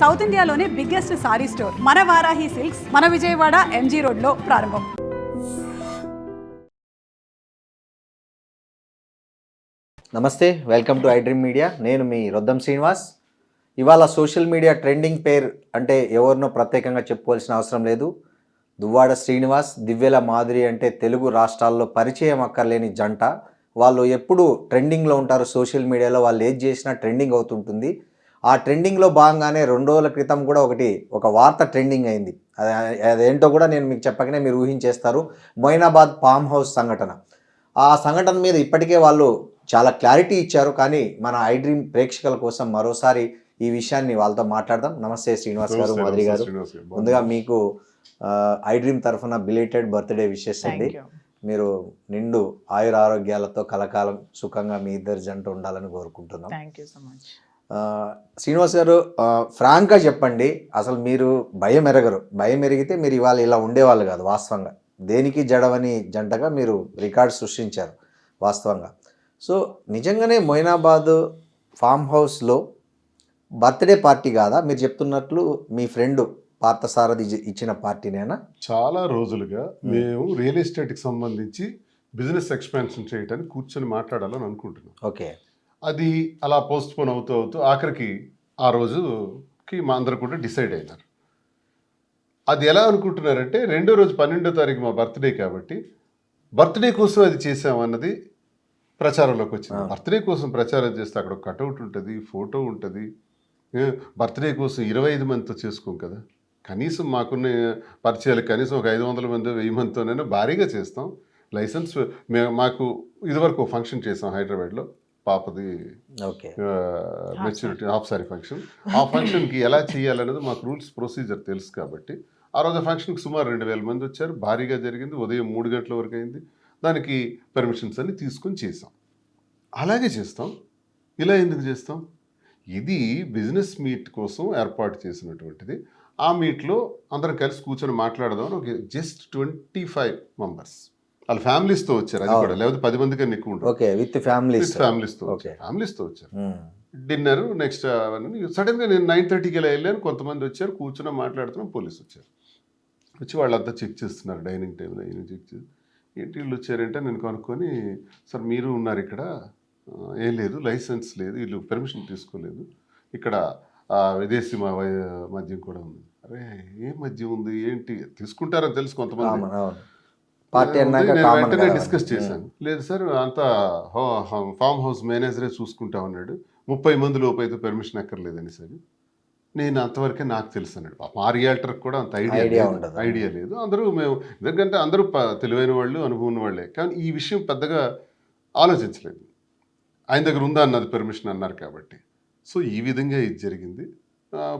South ఇండియాలోనే biggest sorry store మన Varahi silks మన విజయవాడ ఎంజీ రోడ్లో ప్రారంభం. నమస్తే, వెల్కమ్ టు ఐడ్రీమ్ మీడియా. నేను మీ రొద్దం శ్రీనివాస్. ఇవాళ సోషల్ మీడియా ట్రెండింగ్ పేర్ అంటే ఎవరినో ప్రత్యేకంగా చెప్పుకోవాల్సిన అవసరం లేదు. దువ్వాడ శ్రీనివాస్, దివ్యల మాధురి అంటే తెలుగు రాష్ట్రాల్లో పరిచయం అక్కర్లేని జంట. వాళ్ళు ఎప్పుడు ట్రెండింగ్లో ఉంటారు సోషల్ మీడియాలో. వాళ్ళు ఏది చేసినా ట్రెండింగ్ అవుతుంటుంది. ఆ ట్రెండింగ్లో భాగంగానే 2 రోజుల క్రితం కూడా ఒక వార్త ట్రెండింగ్ అయింది. అదేంటో కూడా నేను మీకు చెప్పకనే మీరు ఊహించేస్తారు. మొయినాబాద్ ఫామ్ హౌస్ సంఘటన. ఆ సంఘటన మీద ఇప్పటికే వాళ్ళు చాలా క్లారిటీ ఇచ్చారు. కానీ మన ఐడ్రీమ్ ప్రేక్షకుల కోసం మరోసారి ఈ విషయాన్ని వాళ్ళతో మాట్లాడదాం. నమస్తే శ్రీనివాస్ గారు, మాధురి గారు. ముందుగా మీకు ఐడ్రీమ్ తరఫున బిలేటెడ్ బర్త్డే విషెస్ అండి. మీరు నిండు ఆయుర ఆరోగ్యాలతో కలకాలం సుఖంగా మీ ఇద్దరు జంట ఉండాలని కోరుకుంటున్నాం. Thank you so much. Srinivas గారు, ఫ్రాంక్గా చెప్పండి, అసలు మీరు భయం ఎరగరు. భయం ఎరిగితే మీరు ఇవాళ ఇలా ఉండేవాళ్ళు కాదు. వాస్తవంగా దేనికి జడవని జంటగా మీరు రికార్డ్ సృష్టించారు వాస్తవంగా. సో నిజంగానే మొయినాబాద్ ఫామ్ హౌస్లో బర్త్డే పార్టీ కాదా మీరు చెప్తున్నట్లు? మీ ఫ్రెండ్ పార్థసారథి ఇచ్చిన పార్టీనేనా? చాలా రోజులుగా మేము రియల్ ఎస్టేట్కి సంబంధించి బిజినెస్ ఎక్స్పాన్షన్ చేయడానికి కూర్చొని మాట్లాడాలని అనుకుంటున్నాం. ఓకే. అది అలా పోస్ట్ పోన్ అవుతూ ఆఖరికి ఆ రోజుకి మా అందరు కూడా డిసైడ్ అయినారు. అది ఎలా అనుకుంటున్నారంటే, రెండో రోజు 12వ తారీఖు మా బర్త్డే కాబట్టి బర్త్డే కోసం అది చేసామన్నది ప్రచారంలోకి వచ్చింది. బర్త్డే కోసం ప్రచారం చేస్తే అక్కడ ఒక కటౌట్ ఉంటుంది, ఫోటో ఉంటుంది. బర్త్డే కోసం 25 మందితో చేసుకోం కదా. కనీసం మాకున్న పరిచయాలు కనీసం ఒక 500 మంది 1000 మందితోనైనా భారీగా చేస్తాం. లైసెన్స్ మాకు ఇదివరకు ఫంక్షన్ చేసాం హైదరాబాద్లో, పాపది మెచ్యూరిటీ హాఫ్ సారీ ఫంక్షన్. ఆ ఫంక్షన్కి ఎలా చేయాలనేది మాకు రూల్స్ ప్రొసీజర్ తెలుసు కాబట్టి ఆ రోజు ఫంక్షన్కి సుమారు 2000 మంది వచ్చారు. భారీగా జరిగింది. ఉదయం 3 గంటల వరకు అయింది. దానికి పర్మిషన్స్ అన్ని తీసుకొని చేసాం. అలాగే చేస్తాం. ఇలా ఎందుకు చేస్తాం? ఇది బిజినెస్ మీట్ కోసం ఏర్పాటు చేసినటువంటిది. ఆ మీట్లో అందరం కలిసి కూర్చొని మాట్లాడదాం. ఒక జస్ట్ 25 మెంబర్స్ వాళ్ళ ఫ్యామిలీస్తో వచ్చారు. అది కూడా లేకపోతే 10 మంది కన్నా ఎక్కువ ఉంటారు. ఓకే, విత్ ఫ్యామిలీస్తో వచ్చారు. డిన్నర్ నెక్స్ట్ సడన్గా నేను 9:30కి ఇలా వెళ్ళాను. కొంతమంది వచ్చారు, కూర్చున్నా మాట్లాడుతున్నాం. పోలీసు వచ్చారు. వచ్చి వాళ్ళంతా చెక్ చేస్తున్నారు డైనింగ్ టేబుల్ అయినా చెక్ చేసి. ఏంటి వీళ్ళు వచ్చారంటే నేను కనుక్కొని, సార్ మీరు ఉన్నారు ఇక్కడ? ఏం లేదు, లైసెన్స్ లేదు, వీళ్ళు పర్మిషన్ తీసుకోలేదు, ఇక్కడ విదేశీ మద్యం కూడా ఉంది. అరే ఏం మద్యం ఉంది ఏంటి? తీసుకుంటారని తెలుసు కొంతమంది. వెంటనే డిస్కస్ చేశాను. లేదు సార్, అంతా ఫామ్ హౌస్ మేనేజరే చూసుకుంటా ఉన్నాడు, 30 మంది లోపు అయితే పర్మిషన్ అక్కర్లేదని సార్. నేను అంతవరకే నాకు తెలుసు అన్నాడు. మా రియాల్టర్కి కూడా అంత ఐడియా లేదు. అందరూ మేము ఎందుకంటే అందరూ తెలివైన వాళ్ళు, అనుభవం వాళ్ళే. కానీ ఈ విషయం పెద్దగా ఆలోచించలేదు. ఆయన దగ్గర ఉందా అన్నది పర్మిషన్ అన్నారు కాబట్టి. సో ఈ విధంగా ఇది జరిగింది.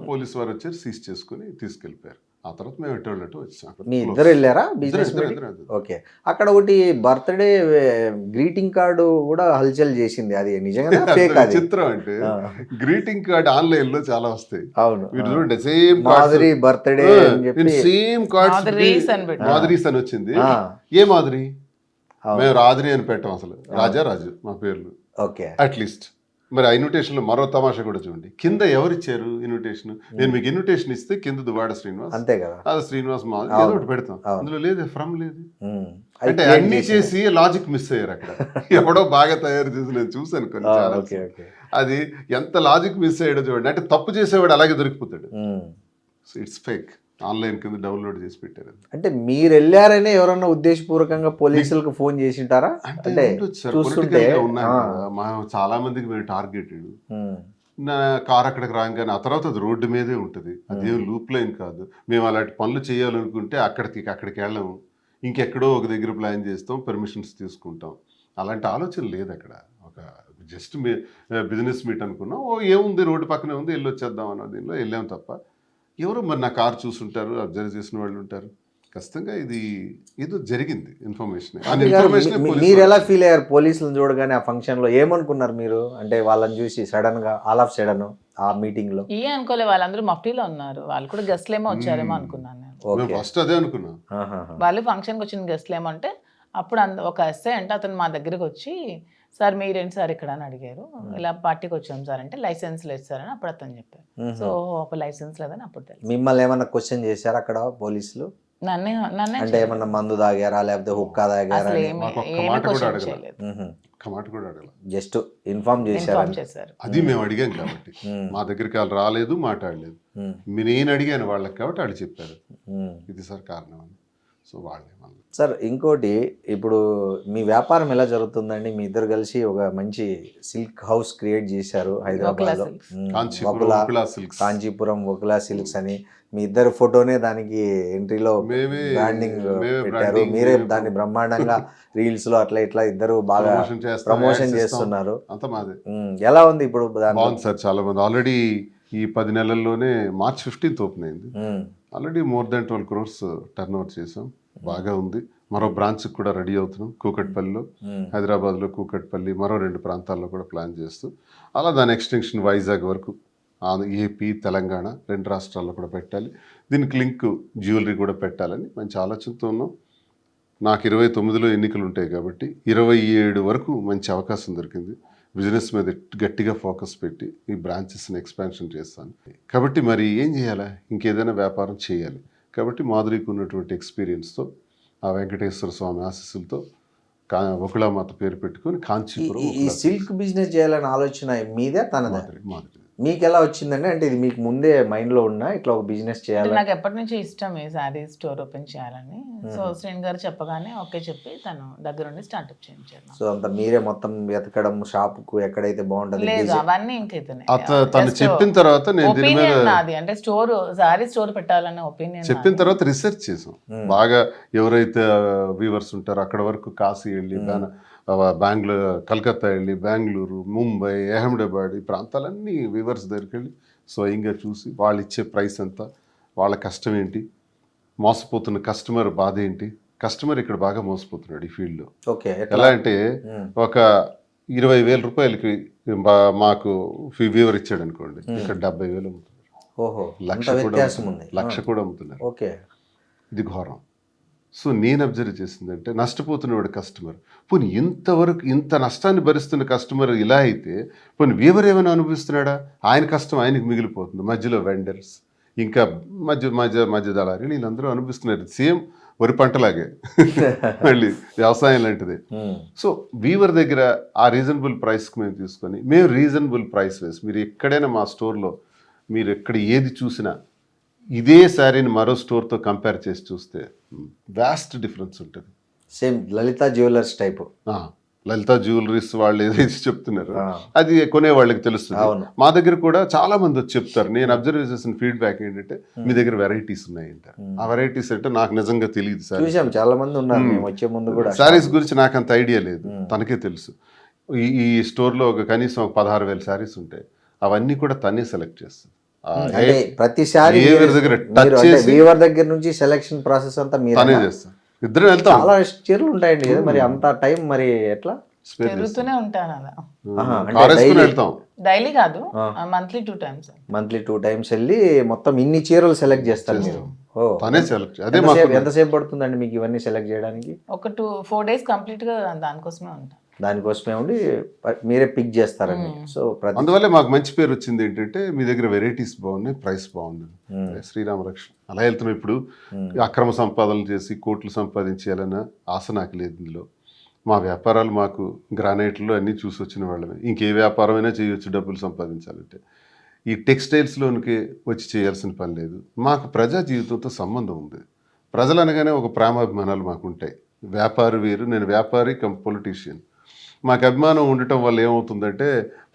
పోలీసు వారు వచ్చారు, సీజ్ చేసుకుని తీసుకెళ్ళిపోయారు. ఆ తర్వాత మేము ఎటు వచ్చాం. మీ ఇద్దరు వెళ్ళారా బిజినెస్? ఓకే. అక్కడ ఒకటి బర్త్డే గ్రీటింగ్ కార్డు కూడా హల్చల్ చేసింది. అది నిజంగా చిత్రం అంటే గ్రీటింగ్ కార్డ్ ఆన్లైన్ లో చాలా వస్తాయి. అవును, మీరు చూడండి, same Madhuri birthday same cards Madhuri's అని వచ్చింది. ఏ మాధురి? మేము రాధురి అని పెట్టాం. అసలు రాజు మా పేర్లు. ఓకే. అట్లీస్ట్ మరి ఆ ఇన్విటేషన్లో మరో తమాషా కూడా చూడండి. కింద ఎవరిచ్చారు ఇన్విటేషన్? నేను మీకు ఇన్విటేషన్ ఇస్తే కింద దువ్వాడ శ్రీనివాస్, అంతే కదా, అది శ్రీనివాస్ మా ఏదో ఒకటి పెడతాం. అందులో లేదు, ఫ్రమ్ లేదు. అంటే అన్ని చేసి లాజిక్ మిస్ అయ్యారు అక్కడ. ఎవడో బాగా తయారు చేసి నేను చూసాను కొన్ని ఛానల్స్. అది ఎంత లాజిక్ మిస్ అయ్యాడో చూడండి. అంటే తప్పు చేసేవాడు అలాగే దొరికిపోతాడు. It's fake. ఆన్లైన్ కింద డౌన్లోడ్ చేసి పెట్టారు. అంటే మీరు వెళ్ళారనే ఎవరన్నా ఉద్దేశపూర్వకంగా పోలీసులకు ఫోన్ చేసింటారా? అంటే చూస్తుంటే చాలా మందికి మేము టార్గెటెడ్. నా కార్ అక్కడికి రాగానే ఆ తర్వాత అది రోడ్డు మీదే ఉంటుంది. అదేం లూప్ లైన్ కాదు. మేము అలాంటి పనులు చేయాలనుకుంటే అక్కడికి వెళ్ళాము. ఇంకెక్కడో ఒక దగ్గర ప్లాన్ చేస్తాం, పర్మిషన్స్ తీసుకుంటాం. అలాంటి ఆలోచన లేదు అక్కడ. ఒక జస్ట్ బిజినెస్ మీట్ అనుకున్నాం. ఏముంది, రోడ్డు పక్కనే ఉంది, వెళ్ళొచ్చేద్దాం అన్న దీనిలో వెళ్ళాం తప్ప. ఎవరు మరి నా కారు చూసుంటారు, అబ్జర్వ్ చేసిన వాళ్ళు ఉంటారు. ఖచ్చితంగా ఇది ఏదో జరిగింది. ఇన్ఫర్మేషన్ మీరు ఎలా ఫీల్ అయ్యారు పోలీసులను చూడగానే? ఆ ఫంక్షన్ లో ఏమనుకున్నారు మీరు? అంటే వాళ్ళని చూసి సడన్ గా ఆల్ ఆఫ్ సడన్ ఆ మీటింగ్ లో ఏ అనుకోలే, వాళ్ళందరూ మఫ్టీలో ఉన్నారు. వాళ్ళు కూడా గెస్ట్లు ఏమో వచ్చారేమో అనుకున్నాను నేను. ఫస్ట్ అదే అనుకున్నా. వాళ్ళు ఫంక్షన్కి వచ్చిన గెస్ట్లు ఏమో అంటే అప్పుడు ఒక ఎస్ఐ అంటే అతను మా దగ్గరకు వచ్చి, సార్ మీరేంటి సార్ ఇక్కడ అని అడిగారు. ఇలా పార్టీకి వచ్చాం సార్ అంటే లైసెన్స్ లేదు సార్ అని అప్పుడు అతను చెప్పారు. సో ఒక లైసెన్స్ లేదని అప్పుడు తెలుసు. మిమ్మల్ని ఏమన్నా క్వశ్చన్ చేశారు అక్కడ పోలీసులు? నన్నే అంటే ఏమన్నా మందు తాగారా లేకపోతే హుక్కా తాగారా? అసలు ఏమి క్వశ్చన్ చేయలేదు. ఒక్క మాట కూడా అడగల. జస్ట్ ఇన్ఫార్మ్ ఇన్ఫార్మ్ చేశారు. చేశారు. అది మేము అడిగాం కాబట్టి మా దగ్గరికి వాళ్ళు రాలేదు, మాట్లాడలేదు. నేను అడిగాను వాళ్ళకి కాబట్టి వాళ్ళు చెప్పారు ఇది సార్ కారణం అని. సో వాళ్ళే మళ్ళీ. సార్ ఇంకోటి, ఇప్పుడు మీ వ్యాపారం ఎలా జరుగుతుందండి? మీ ఇద్దరు కలిసి ఒక మంచి సిల్క్ హౌస్ క్రియేట్ చేశారు హైదరాబాద్ లో, కాంచీపురం వకులా సిల్క్స్. కాంచీపురం వకులా సిల్క్స్ అని. మీ ఇద్దరు ఫోటోనే దానికి ఎంట్రీలో బ్రాండింగ్ పెట్టారు. మీరే దాన్ని బ్రహ్మాండంగా రీల్స్ లో అట్లా ఇట్లా ఇద్దరు బాగా ప్రమోషన్ చేస్తున్నారు. అంత మాదే. ఎలా ఉంది ఇప్పుడు? బాగుంది సార్, చాలా మంది ఆల్రెడీ ఈ 10 నెలల్లోనే March 15th ఓపెన్ అయింది. Already more than 12 crores turn over చేసాం. బాగా ఉంది. మరో బ్రాంచ్ కూడా రెడీ అవుతున్నాం కూకట్పల్లిలో, హైదరాబాద్లో కూకట్పల్లి, మరో 2 ప్రాంతాల్లో కూడా ప్లాన్ చేస్తూ అలా దాని ఎక్స్టెన్షన్ వైజాగ్ వరకు, ఏపీ, తెలంగాణ 2 రాష్ట్రాల్లో కూడా పెట్టాలి. దీనికి లింక్ జ్యువెలరీ కూడా పెట్టాలని మంచి ఆలోచనతో ఉన్నాం. నాకు 29లో ఎన్నికలు ఉంటాయి కాబట్టి 27 వరకు మంచి అవకాశం దొరికింది. బిజినెస్ మీద గట్టిగా ఫోకస్ పెట్టి ఈ బ్రాంచెస్ని ఎక్స్పాన్షన్ చేస్తాను కాబట్టి మరి ఏం చేయాలా, ఇంకేదైనా వ్యాపారం చేయాలి కాబట్టి మాధురికి ఉన్నటువంటి ఎక్స్పీరియన్స్తో, ఆ వెంకటేశ్వర స్వామి ఆశీస్సులతో వకుళామాత పేరు పెట్టుకొని కాంచీపురం. ఈ సిల్క్ బిజినెస్ చేయాలని ఆలోచన మీదే తనదే? మాధురి. మీకు ఎలా వచ్చిందండి? అంటే ఇది మీకు ముందే మైండ్ లో ఉన్నా ఇట్లా ఒక బిజినెస్ చేయాలి? నాకు ఎప్పటి నుంచి ఇష్టం ఈ శారీ స్టోర్ ఓపెన్ చేయాలని. సో శ్రీని గారు చెప్పగానే ఓకే చెప్పి తను దగ్గరుండి స్టార్ట్అప్ చేయించారు. సో అంత మీరే మొత్తం వెతకడం, షాప్ కు ఎక్కడైతే బాగుంటుంది? లేదు, అవన్నీ ఇంకైతే తను చెప్పిన తర్వాత నేను దీని మీద నాది అంటే స్టోర్, శారీ స్టోర్ పెట్టాలనే ఒపీనియన్. చెప్పిన తర్వాత రీసెర్చ్ చేసాం బాగా. ఎవరైతే వీవర్స్ ఉంటారో అక్కడ వరకు కాశీ వెళ్ళి, బెంగళూరు, కలకత్తా వెళ్ళి, బెంగళూరు, ముంబై, అహ్మదాబాద్ ఈ ప్రాంతాలన్నీ వీవర్స్ దగ్గరికి వెళ్ళి స్వయంగా చూసి వాళ్ళు ఇచ్చే ప్రైస్ ఎంత, వాళ్ళ కష్టం ఏంటి, మోసపోతున్న కస్టమర్ బాధ ఏంటి. కస్టమర్ ఇక్కడ బాగా మోసపోతున్నాడు ఈ ఫీల్డ్లో. ఓకే, ఎలా అంటే ఒక 20,000 రూపాయలకి మాకు వీవర్ ఇచ్చాడు అనుకోండి, ఇక్కడ 70,000 అమ్ముతున్నారు. ఓహో, లక్ష కూడా అమ్ముతున్నారు. ఓకే, ఇది ఘోరం. సో నేను అబ్జర్వ్ చేసిందంటే నష్టపోతున్నవాడు కస్టమర్. పోనీ ఇంతవరకు ఇంత నష్టాన్ని భరిస్తున్న కస్టమర్ ఇలా అయితే పోనీ వీవర్ ఏమైనా అనుభవిస్తున్నాడా? ఆయన కష్టం ఆయనకు మిగిలిపోతుంది. మధ్యలో వెండర్స్, ఇంకా మధ్య దళారీలు వీళ్ళందరూ అనుభవిస్తున్నారు. సేమ్ వరి పంటలాగే మళ్ళీ వ్యవసాయం లాంటిది. సో వీవర్ దగ్గర ఆ రీజనబుల్ ప్రైస్కి మేము తీసుకొని, మేము రీజనబుల్ ప్రైస్ వేసి, మీరు ఎక్కడైనా మా స్టోర్లో మీరు ఎక్కడ ఏది చూసినా ఇదే శారీని మరో స్టోర్తో కంపేర్ చేసి చూస్తే వాస్ట్ డిఫరెన్స్ ఉంటుంది. సేమ్ లలిత జ్యువెలర్స్ టైప్. లలిత జ్యువెలరీస్ వాళ్ళు ఏదైతే చెప్తున్నారు అది కొనే వాళ్ళకి తెలుస్తుంది. మా దగ్గర కూడా చాలా మంది వచ్చి చెప్తారు. నేను అబ్జర్వ్ చేసిన ఫీడ్బ్యాక్ ఏంటంటే మీ దగ్గర వెరైటీస్ ఉన్నాయి అంటారు. ఆ వెరైటీస్ అంటే నాకు నిజంగా తెలియదు సార్. చూసాం, చాలా మంది ఉన్నారు మేము వచ్చే ముందు కూడా. శారీస్ గురించి నాకు అంత ఐడియా లేదు, తనకే తెలుసు. ఈ స్టోర్లో కనీసం 16,000 శారీస్ ఉంటాయి. అవన్నీ కూడా తనే సెలెక్ట్ చేస్తుంది. ప్రతిసారి వీవర్ దగ్గర నుంచి సెలెక్షన్ ప్రాసెస్ అంతా తనే చేస్తాం. ఇద్దరు వెళ్తాం. చాలా చీరలు ఉంటాయండి కదా, మరి అంత టైం మరి ఎట్లా? తిరుగుతూనే ఉంటాను అలా. వెళ్తాం డైలీ కాదు, మంత్లీ 2 times. మంత్లీ 2 times వెళ్ళి మొత్తం ఇన్ని చీరలు సెలెక్ట్ చేస్తారు మీరు? తనే సెలెక్ట్. ఎంతసేపు పడుతుందండి మీకు ఇవన్నీ సెలెక్ట్ చేయడానికి? ఒక 4 days కంప్లీట్ గా దానికోసమే ఉంటాను. దానికోసమే ఉండి మీరే పిక్ చేస్తారండి. సో అందువల్ల మాకు మంచి పేరు వచ్చింది ఏంటంటే మీ దగ్గర వెరైటీస్ బాగున్నాయి, ప్రైస్ బాగుంది. శ్రీరామ రక్షణ అలా వెళ్తున్నాం. ఇప్పుడు అక్రమ సంపాదనలు చేసి కోట్లు సంపాదించేయాలన్న ఆశ నాకు లేదు. ఇందులో మా వ్యాపారాలు మాకు గ్రానైట్లో అన్నీ చూసి వచ్చిన వాళ్ళమే. ఇంకే వ్యాపారమైనా చేయొచ్చు డబ్బులు సంపాదించాలంటే. ఈ టెక్స్టైల్స్లోనికి వచ్చి చేయాల్సిన పని లేదు. మాకు ప్రజా జీవితంతో సంబంధం ఉంది. ప్రజలు అనగానే ఒక ప్రేమాభిమానాలు మాకు ఉంటాయి. వ్యాపారి వేరు, నేను వ్యాపారి కమ్ పొలిటీషియన్. మాకు అభిమానం ఉండటం వల్ల ఏమవుతుందంటే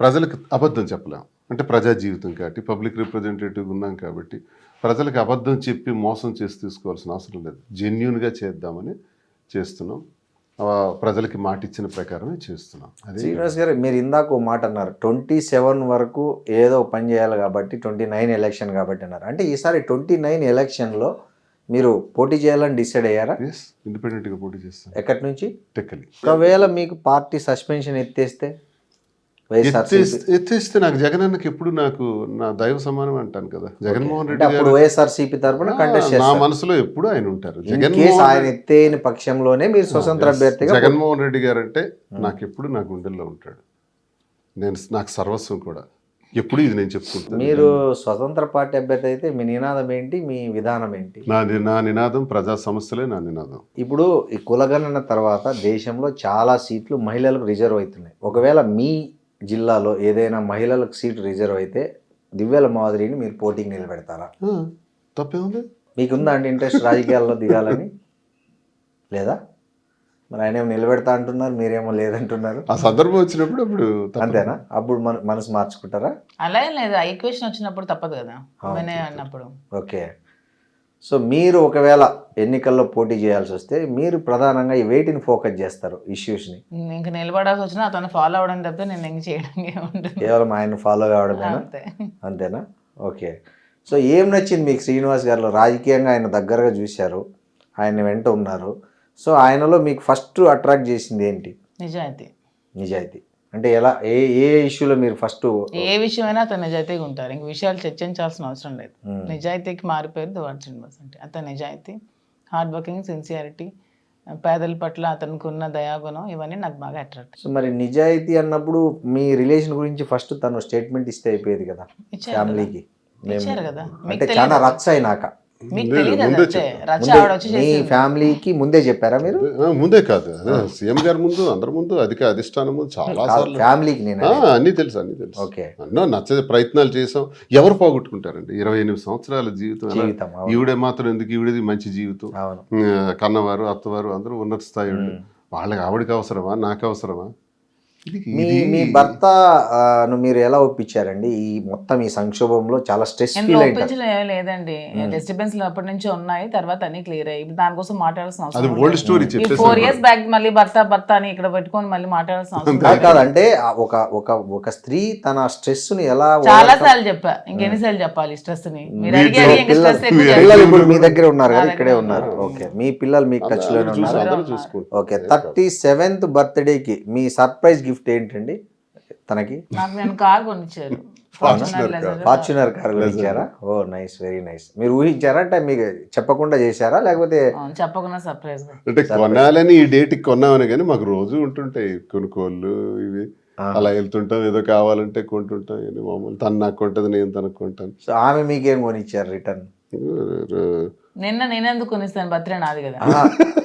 ప్రజలకు అబద్ధం చెప్పలేం. అంటే ప్రజా జీవితం కాబట్టి పబ్లిక్ రిప్రజెంటేటివ్ ఉన్నాం కాబట్టి ప్రజలకు అబద్ధం చెప్పి మోసం చేసి తీసుకోవాల్సిన అవసరం లేదు. జెన్యూన్గా చేద్దామని చేస్తున్నాం. ప్రజలకి మాట ఇచ్చిన ప్రకారమే చేస్తున్నాం. అదే శ్రీనివాస్ గారు, మీరు ఇందాక మాట అన్నారు 27 వరకు ఏదో పని చేయాలి కాబట్టి 29 ఎలక్షన్ కాబట్టి అన్నారు. అంటే ఈసారి 29 ఎలక్షన్లో మీరు పోటీ చేయాలని డిసైడ్ అయ్యారా? ఇండిపెండెంట్గా పోటీ చేస్తాను. ఎక్కడి నుంచి? టెక్కలి. ఒకవేళ మీకు పార్టీ సస్పెన్షన్ ఎత్తేస్తే ఎత్తేస్తే నాకు జగన్ అన్నకి ఎప్పుడు నాకు నా దైవ సమానం అంటాను కదా. జగన్మోహన్ అంటే రెడ్డి అప్పుడు గారు వైఎస్ఆర్సీపీ తరపున కంటెస్ట్ నా చేస్తారు. మనసులో ఎప్పుడు ఆయన ఉంటారు. ఇన్ కేస్ ఆయన ఎత్తేని పక్షంలోనే మీరు స్వతంత్ర అభ్యర్థిగా జగన్మోహన్ రెడ్డి గారు అంటే నాకు ఎప్పుడు నా గుండెల్లో ఉంటాడు. నాకు సర్వస్వం కూడా ఎప్పుడు ఇది నేను చెప్పుకుంటాను. మీరు స్వతంత్ర పార్టీ అభ్యర్థి అయితే మీ నినాదం ఏంటి, మీ విధానం ఏంటి? నా నినాదం ప్రజా సమస్యలే నా నినాదం. ఇప్పుడు ఈ కులగణన తర్వాత దేశంలో చాలా సీట్లు మహిళలకు రిజర్వ్ అవుతున్నాయి. ఒకవేళ మీ జిల్లాలో ఏదైనా మహిళలకు సీటు రిజర్వ్ అయితే దివ్యల మాదిరిని మీరు పోటీకి నిలబెడతారా? తప్పేముంది? మీకుందా అండి ఇంట్రెస్ట్ రాజకీయాల్లో దిగాలని? లేదా? మరి ఆయన ఏమో నిలబెడతా అంటున్నారు, మీరేమో లేదంటున్నారు. ఆ సందర్భం వచ్చినప్పుడు అప్పుడు అంతేనా? అప్పుడు మనసు మార్చుకుంటారా? అలా ఏం లేదు, ఆ ఈక్వేషన్ వచ్చినప్పుడు తప్పదు కదా అన్నప్పుడు. ఓకే. సో మీరు ఒకవేళ ఎన్నికల్లో పోటీ చేయాల్సి వస్తే మీరు ప్రధానంగా ఈ వేటిని ఫోకస్ చేస్తారు, ఇష్యూస్ని? ఇంక నిలబడాల్సి వచ్చినా అతను ఫాలో అవడం తప్పితే నేను ఇంక చేయడం ఉంటుంది. కేవలం ఆయన ఫాలో కావడమేనా? అంతేనా? ఓకే. సో ఏం నచ్చింది మీకు శ్రీనివాస్ గారిలో? రాజకీయంగా ఆయన దగ్గరగా చూశారు, ఆయన వెంట ఉన్నారు. సో ఆయనలో మీకు ఫస్ట్ అట్రాక్ట్ చేసింది ఏంటి? నిజాయితీ అంటే ఎలా, ఏ ఇష్యూలో మీరు ఫస్ట్? ఏ విషయమైనా అతను నిజాయితీగా ఉంటారు, ఇంక విషయాలు చర్చించాల్సిన అవసరం లేదు. నిజాయితీకి మారిపోయారు దువ్వాడ శ్రీనివాస్ అంటే. అతను నిజాయితీ, హార్డ్ వర్కింగ్, సిన్సియారిటీ, పేదల పట్ల అతనికి ఉన్న దయాగుణం, ఇవన్నీ నాకు బాగా అట్రాక్ట్. సో మరి నిజాయితీ అన్నప్పుడు మీ రిలేషన్ గురించి ఫస్ట్ తను స్టేట్మెంట్ ఇస్తే అయిపోయేది కదా ఫ్యామిలీకి. కదా, అంటే చాలా రచ్చ అయినాక మీకు తెలియదు మీ ఫ్యామిలీకి ముందే చెప్పారా మీరు? ముందే కాదు, అదే సీఎం గారి ముందు, అందరి ముందు, అధిష్టానం ముందు చాలా సార్లు. ఫ్యామిలీకి నేను అన్ని తెలుసు. ఓకే. అన్నో నచ్చే ప్రయత్నాలు చేసాం. ఎవరు పోగొట్టుకుంటారండి 28 సంవత్సరాల జీవితం? ఈవిడే మాత్రం ఎందుకు, ఈవిడేది మంచి జీవితం. కన్నవారు, అత్తవారు అందరూ ఉన్నత స్థాయి. వాళ్ళకి ఆవిడకి అవసరమా, నాకు అవసరమా? మీ భర్త మీరు ఎలా ఒప్పించారండి ఈ మొత్తం ఈ సంక్షోభంలో? చాలా స్ట్రెస్ ఫీల్ అయ్యారు. లేదండి, డిస్టర్బెన్స్ అప్పటి నుంచి ఉన్నాయి, తర్వాత అన్ని క్లియర్ అయ్యి దానికోసం మాట్లాడాల్సిన అవసరం. 4 years బ్యాక్ మళ్ళీ భర్త అని ఇక్కడ పెట్టుకొని మళ్ళీ మాట్లాడాల్సిన అవసరం కాదంటే ఒక స్త్రీ తన స్ట్రెస్ ని ఎలా? చాలా సార్లు చెప్పా, ఇంకెన్నిసార్లు చెప్పాలి స్ట్రెస్ ని? మీరు అడిగారు. పిల్లలు ఇప్పుడు మీ దగ్గర ఉన్నారు కదా, ఇక్కడే ఉన్నారు. ఓకే. మీ పిల్లలు మీకు టచ్ లోనే ఉన్నారు. ఓకే. 37th బర్త్డేకి మీ సర్ప్రైజ్ గిఫ్ట్ ఏంటండి తనకి? నాకు నేను కార్ కొనిచ్చారు, ఫార్చునర్ కార్ కొనిచ్చారా? ఓ నైస్, వెరీ నైస్. మీరు ఊహించారా? అంటే మీకు చెప్పకుండా చేశారా లేకపోతే? చెప్పకుండా సర్ప్రైజ్. అంటే కొనాలని ఈ డేట్ కి కొన్నామని, కానీ మాకు రోజు ఉంటుంటాయి కొనుక్కోళ్ళు ఇవి. అలా వెళ్తుంటాం, ఏదో కావాలంటే కొంటుంటాం. మామూలు తను నాకు కొంటది, నేను తనకు కొంటాను. సో ఆమె మీకేం కొనిచ్చారు రిటర్న్? నేనెందుకు కొనిస్తాను, బర్త్డే నాది కదా.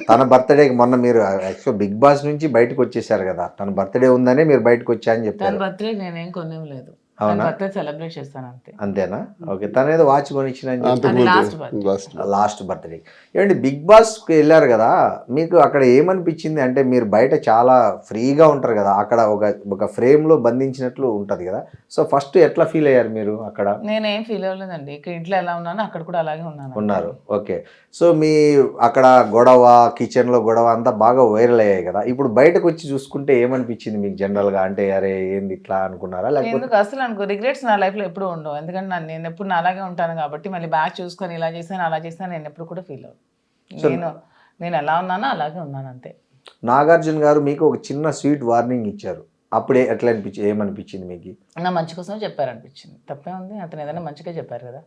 తన బర్త్డేకి మొన్న మీరు యాక్చువల్ బిగ్ బాస్ నుంచి బయటకు వచ్చేసారు కదా, తన బర్త్డే ఉందనే మీరు బయటకు వచ్చా అని చెప్పారు. తన బర్త్డే నేనేం కొనేం లేదు, బర్త్డే సెలబ్రేట్ చేస్తాను అంతే. అంతేనా? ఓకే. తన ఏదో వాచ్ కొనిచ్చిన లాస్ట్ బర్త్డే. ఏమండి బిగ్ బాస్ కి వెళ్ళారు కదా, మీకు అక్కడ ఏమనిపించింది? అంటే మీరు బయట చాలా ఫ్రీగా ఉంటారు కదా, అక్కడ ఒక ఫ్రేమ్ లో బంధించినట్లు ఉంటది కదా. సో ఫస్ట్ ఎట్లా ఫీల్ అయ్యారు మీరు అక్కడ? నేనేం ఫీల్ అవ్వలేదండి, ఇక్కడ ఇంట్లో ఎలా ఉన్నానో అక్కడ కూడా అలాగే ఉన్నారు. ఓకే. సో మీ అక్కడ గొడవ, కిచెన్ లో గొడవ అంతా బాగా వైరల్ అయ్యాయి కదా. ఇప్పుడు బయటకు వచ్చి చూసుకుంటే ఏమనిపించింది మీకు జనరల్ గా? అంటే అరే ఏంది ఇట్లా అనుకున్నారా? లేకపోతే అసలు అనుకో, రిగ్రెట్స్ నా లైఫ్ లో ఎప్పుడు ఉండవు, ఎందుకంటే నేను ఎప్పుడు అలాగే ఉంటాను కాబట్టి. మళ్ళీ బ్యాక్ చూసుకొని ఇలా చేశాను అలా చేశాను నేను ఎప్పుడు కూడా ఫీల్ అవ్వను. నేను ఎలా ఉన్నానో అలాగే ఉన్నాను అంతే. నాగార్జున గారు మీకు ఒక చిన్న స్వీట్ వార్నింగ్ ఇచ్చారు, అప్పుడే ఎట్లా ఏమనిపించింది మీకు? నా మంచి కోసం చెప్పారు అనిపించింది. తప్పే ఉంది, అతను ఏదైనా మంచిగా చెప్పారు కదా.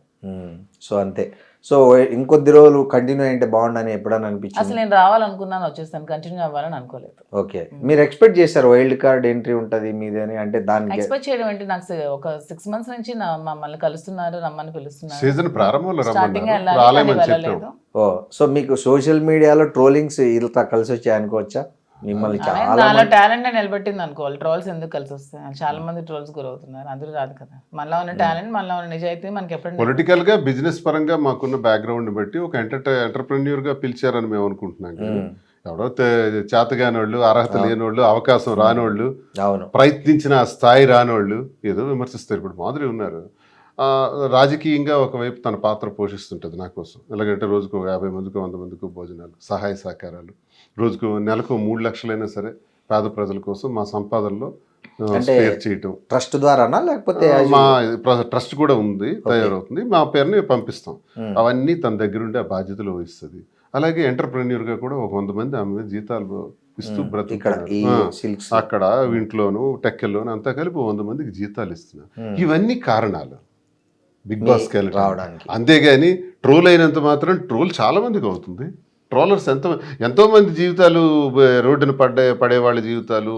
సో అంతే. సో ఇంకొద్ది రోజులు కంటిన్యూ అయితే బాగుండని ఎప్పుడన్నా అనిపించింది? అసలు నేను రావాలనుకున్నాను, వచ్చేస్తాను, కంటిన్యూ అవ్వాలని అనుకోలేదు. ఓకే. మీరు ఎక్స్పెక్ట్ చేశారు వైల్డ్ కార్డ్ ఎంట్రీ ఉంటుంది మీదని? అంటే దాన్ని ఎక్స్పెక్ట్ చేయడం ఏంటి, నాకు ఒక 6 months నుంచి మమ్మల్ని కలుస్తున్నారు, రమ్మని పిలుస్తున్నారు. సీజన్ ప్రారంభంలో స్టార్టింగ్ వెళ్ళలేదు. ఓ సో మీకు సోషల్ మీడియాలో ట్రోలింగ్స్ ఇలా కలిసి వచ్చాయి అనుకోవచ్చా? మిమ్మల్ని చాలా టాలెంట్ నిలబెట్టింది అనుకోవాలి. ట్రోల్స్ ఎందుకు కలిసి వస్తాయి? చాలా మంది ట్రోల్స్ గురవుతున్నారు, అందరూ రాదు కదా. మనలో ఉన్న టాలెంట్, మనలో ఉన్న నిజాయితీ మనకి ఎప్పుడు. పొలిటికల్ గా, బిజినెస్ పరంగా మాకున్న బ్యాక్గ్రౌండ్ బట్టి ఒక ఎంటర్ప్రెన్యూర్ గా పిలిచారని మేము అనుకుంటున్నాం. ఎవడో చేతగానోళ్ళు, అర్హత లేనోళ్ళు, అవకాశం రానోళ్ళు, ప్రయత్నించిన ఆ స్థాయి రానోళ్ళు ఏదో విమర్శిస్తారు. ఇప్పుడు మాదిరి ఉన్నారు. రాజకీయంగా ఒకవైపు తన పాత్ర పోషిస్తుంటుంది నా కోసం. ఎలాగంటే రోజుకు 50 మందికో 100 మందికో భోజనాలు, సహాయ సహకారాలు, రోజుకు నెలకు 3 లక్షలైనా సరే పేద ప్రజల కోసం మా సంపాదనలో స్పేర్ చేయటం. ట్రస్ట్ ద్వారానా లేకపోతే? మా ట్రస్ట్ కూడా ఉంది, తయారవుతుంది, మా పేరుని పంపిస్తాం. అవన్నీ తన దగ్గరుండి ఆ బాధ్యతలు వహిస్తుంది. అలాగే ఎంటర్ప్రెన్యూర్గా కూడా ఒక 100 మంది ఆమె జీతాలు ఇస్తూ ఇక్కడ బ్రతుకుతున్నారు. ఈ ఆ, సిల్క్స్ అక్కడ ఇంట్లోను టెక్కల్లోను అంతా కలిపి 100 మందికి జీతాలు ఇస్తున్నారు. ఇవన్నీ కారణాలు బిగ్ బాస్కి వెళ్ళడానికి. రావడానికి. అంతేగాని ట్రోల్ అయినంత మాత్రం ట్రోల్ చాలా మందికి అవుతుంది. ట్రోలర్స్ ఎంతో మంది జీవితాలు రోడ్డున పడే వాళ్ళ జీవితాలు,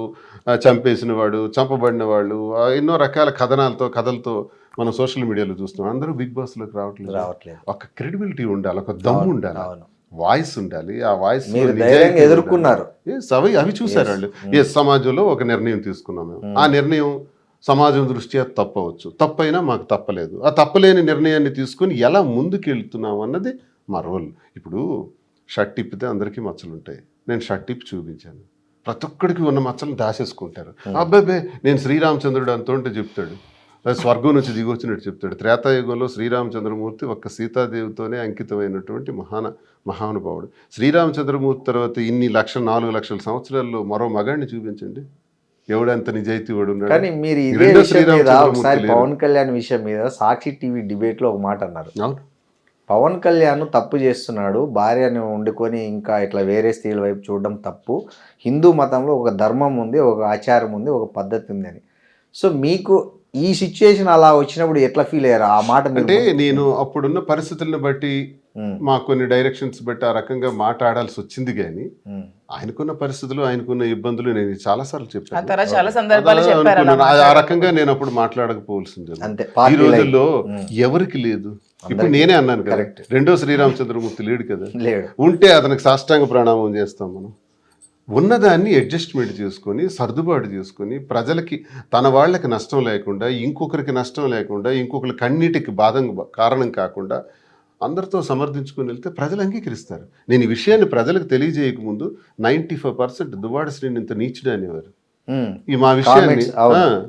చంపేసిన వాడు, చంపబడిన వాళ్ళు, ఎన్నో రకాల కథలతో మనం సోషల్ మీడియాలో చూస్తున్నాం. అందరూ బిగ్ బాస్లోకి రావట్లేదు. ఒక క్రెడిబిలిటీ ఉండాలి, ఒక దమ్ము ఉండాలి, అవును. వాయిస్ ఉండాలి. ఆ వాయిస్ మీరు ధైర్యంగా ఎదుర్కొన్నారు. అవి చూసారు వాళ్ళు. సమాజంలో ఒక నిర్ణయం తీసుకున్నాం మేము. ఆ నిర్ణయం సమాజం దృష్ట్యా తప్పవచ్చు, తప్పైనా మాకు తప్పలేదు. ఆ తప్పలేని నిర్ణయాన్ని తీసుకుని ఎలా ముందుకు వెళ్తున్నాం అన్నది మా రోల్. ఇప్పుడు షర్ట్ ఇప్పితే అందరికీ మచ్చలు ఉంటాయి. నేను షర్ట్ ఇప్పి చూపించాను, ప్రతి ఒక్కడికి ఉన్న మచ్చలను దాచేసుకుంటారు. అబ్బాబే నేను శ్రీరామచంద్రుడు అంతుంటే చెప్తాడు, స్వర్గం నుంచి దిగొచ్చినట్టు చెప్తాడు. త్రేతాయుగంలో శ్రీరామచంద్రమూర్తి ఒక్క సీతాదేవితోనే అంకితమైనటువంటి మహానుభావుడు. శ్రీరామచంద్రమూర్తి తర్వాత ఇన్ని 4 లక్షల సంవత్సరాల్లో మరో మగాడిని చూపించండి, ఎవడంత నిజాయితీ వాడు ఉన్నాడు. కానీ మీరు ఇదే విషయం మీద ఒకసారి పవన్ కళ్యాణ్ విషయం మీద సాక్షి టీవీ డిబేట్ లో ఒక మాట అన్నారు. అవును, పవన్ కళ్యాణ్ తప్పు చేస్తున్నాడు, భార్యను వండుకొని ఇంకా ఇట్లా వేరే స్త్రీల వైపు చూడడం తప్పు. హిందూ మతంలో ఒక ధర్మం ఉంది, ఒక ఆచారం ఉంది, ఒక పద్ధతి ఉంది అని. సో మీకు ఈ సిచ్యుయేషన్ అలా వచ్చినప్పుడు ఎట్లా ఫీల్ అయ్యారు? ఆ మాట అంటే నేను అప్పుడున్న పరిస్థితులను బట్టి మా కొన్ని డైరెక్షన్స్ బట్టి ఆ రకంగా మాట్లాడాల్సి వచ్చింది. కానీ ఆయనకున్న పరిస్థితులు, ఆయనకున్న ఇబ్బందులు నేను చాలాసార్లు చెప్పాను. చాలా సందర్భాలు చెప్పారు అలా ఆ రకంగా నేను అప్పుడు మాట్లాడకపోవాల్సింది. అంతే. ఈ రోజుల్లో ఎవరికి లేదు. ఇప్పుడు నేనే అన్నాను కదా, రెండో శ్రీరామచంద్రమూర్తి లేడు కదా, లేడు. ఉంటే అతనికి సాష్టాంగ ప్రణామం చేస్తాం. మనం ఉన్నదాన్ని అడ్జస్ట్మెంట్ చేసుకొని, సర్దుబాటు చేసుకొని, ప్రజలకి తన వాళ్ళకి నష్టం లేకుండా, ఇంకొకరికి నష్టం లేకుండా, ఇంకొకరి కన్నీటికి కారణం కాకుండా అందరితో సమర్థించుకొని వెళ్తే ప్రజలు అంగీకరిస్తారు. నేను ఈ విషయాన్ని ప్రజలకు తెలియజేయకముందు 95% దువ్వాడ శ్రీని ఇంత నీచుడు అనేవారు. ఈ మా విషయాన్ని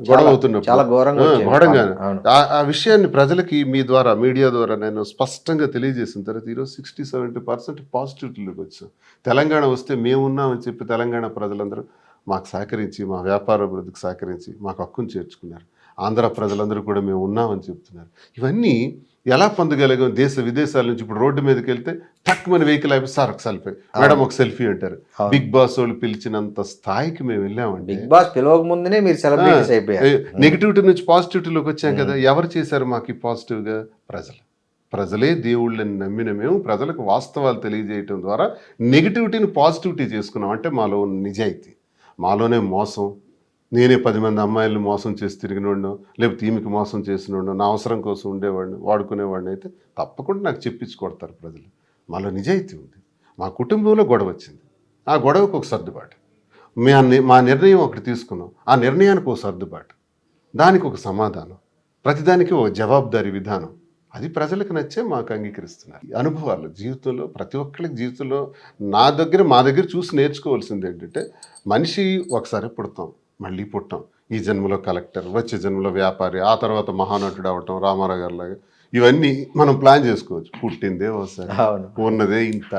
గొడవ అవుతున్నప్పుడు ఆ విషయాన్ని ప్రజలకి మీ ద్వారా, మీడియా ద్వారా నేను స్పష్టంగా తెలియజేసిన తర్వాత ఈరోజు 60-70% పాజిటివిటీలోకి వచ్చాం. తెలంగాణ వస్తే మేమున్నామని చెప్పి తెలంగాణ ప్రజలందరూ మాకు సహకరించి, మా వ్యాపార అభివృద్ధికి సహకరించి మాకు హక్కును చేర్చుకున్నారు. ఆంధ్ర ప్రజలందరూ కూడా మేము ఉన్నామని చెప్తున్నారు. ఇవన్నీ ఎలా పొందగలిగాం? దేశ విదేశాల నుంచి ఇప్పుడు రోడ్డు మీదకి వెళ్తే టక్కుమని వెహికల్ అయిపోయి సార్ ఒక సెల్ఫీ, మేడం ఒక సెల్ఫీ అంటారు. బిగ్ బాస్ వాళ్ళు పిలిచినంత స్థాయికి మేము వెళ్ళామండి. బిగ్ బాస్ పిలవక ముందునే మీరు సెలబ్రిటీస్ అయిపోయారు. నెగిటివిటీ నుంచి పాజిటివిటీలోకి వచ్చాం కదా. ఎవరు చేశారు మాకు ఈ పాజిటివ్గా? ప్రజలే దేవుళ్ళని నమ్మిన మేము ప్రజలకు వాస్తవాలు తెలియజేయటం ద్వారా నెగిటివిటీని పాజిటివిటీ చేసుకున్నాం. అంటే మాలో నిజాయితీ, మాలోనే మోసం. నేనే 10 మంది అమ్మాయిలను మోసం చేసి తిరిగినోడినో, లేకపోతే ఈమెకి మోసం చేసినోడినో, నా అవసరం కోసం ఉండేవాడిని, వాడుకునేవాడిని అయితే తప్పకుండా నాకు చెప్పించి కొడతారు ప్రజలు. మాలో నిజాయితీ ఉంది. మా కుటుంబంలో గొడవ వచ్చింది, ఆ గొడవకు ఒక సర్దుబాటు. మా నిర్ణయం ఒకటి తీసుకున్నాం, ఆ నిర్ణయానికి ఒక సర్దుబాటు, దానికి ఒక సమాధానం, ప్రతిదానికి ఒక జవాబుదారీ విధానం. అది ప్రజలకు నచ్చే మాకు అంగీకరిస్తున్నారు. అనుభవాలు జీవితంలో ప్రతి ఒక్కరికి జీవితంలో మా దగ్గర చూసి నేర్చుకోవాల్సింది ఏంటంటే, మనిషి ఒకసారి పుడతాం, మళ్ళీ పుట్టాం. ఈ జన్మలో కలెక్టర్, వచ్చే జన్మలో వ్యాపారి, ఆ తర్వాత మహానటుడు అవటం, రామారావు గారి లాగా. ఇవన్నీ మనం ప్లాన్ చేసుకోవచ్చు. పుట్టిందే ఒకసారి, ఉన్నదే ఇంత.